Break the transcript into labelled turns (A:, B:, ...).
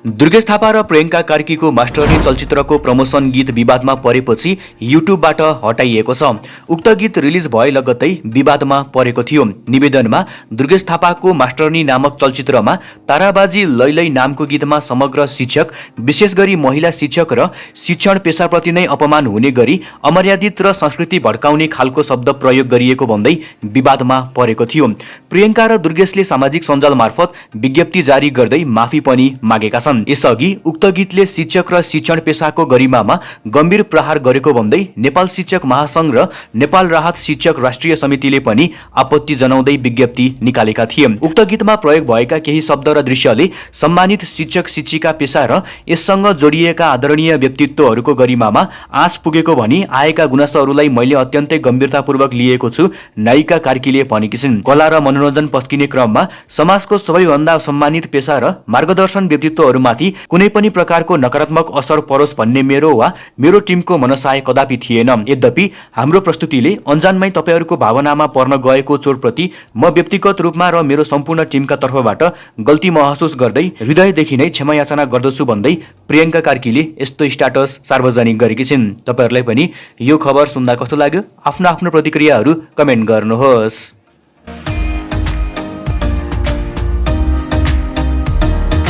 A: दुर्गेश थापा र प्रियङ्का कार्कीको मास्टरनी चलचित्रको प्रमोसन गीत विवादमा परेपछि युट्युबबाट हटाइएको छ। उक्त गीत रिलिज भए लगत्तै विवादमा परेको थियो। निवेदनमा दुर्गेश थापाको मास्टरनी नामक चलचित्रमा ताराबाजी लैलै नामको गीतमा समग्र शिक्षक, विशेष गरी महिला शिक्षक र शिक्षण पेशाप्रति नै अपमान हुने गरी अमर्यादित र संस्कृति भड्काउने खालको शब्द प्रयोग गरिएको भन्दै विवादमा परेको थियो। प्रियङ्का र दुर्गेशले सामाजिक सञ्जाल मार्फत विज्ञप्ति जारी गर्दै माफी पनि मागेका छन्। यसअघि उक्त गीतले शिक्षक र शिक्षण पेशाको गरिमामा गम्भीर प्रहार गरेको भन्दै नेपाल शिक्षक महासंघ र नेपाल राहत शिक्षक राष्ट्रिय समितिले पनि आपत्ति जनाउँदै विज्ञप्ति निकालेका थिए। उक्त गीतमा प्रयोग भएका केही शब्द र दृश्यले सम्मानित शिक्षक शिक्षिका पेशा र यससँग जोडिएका आदरणीय व्यक्तित्वहरूको गरिमामा आँच पुगेको भनी आएका गुनासोहरूलाई मैले अत्यन्तै गम्भीरतापूर्वक लिएको छु, नायिका कार्कीले भनेकी छिन्। कला र मनोरञ्जन पस्किने क्रममा समाजको सबैभन्दा सम्मानित पेशा र मार्गदर्शन व्यक्तित्वहरू माथि कुनै पनि प्रकारको नकारात्मक असर परोस् भन्ने मेरो वा मेरो टिमको मनसाय कदापि थिएन। यद्यपि हाम्रो प्रस्तुतिले अन्जानमै तपाईहरूको भावनामा पर्न गएको चोटप्रति म व्यक्तिगत रूपमा र मेरो सम्पूर्ण टिमका तर्फबाट गल्ती महसुस गर्दै हृदयदेखि नै क्षमा याचना गर्दछु भन्दै प्रियङ्का कार्कीले यस्तो स्ट्याटस सार्वजनिक गरेकी छिन्। तपाईहरूलाई पनि यो खबर सुन्दा कस्तो लाग्यो? आफ्नो आफ्नो प्रतिक्रियाहरू कमेन्ट गर्नुहोस्।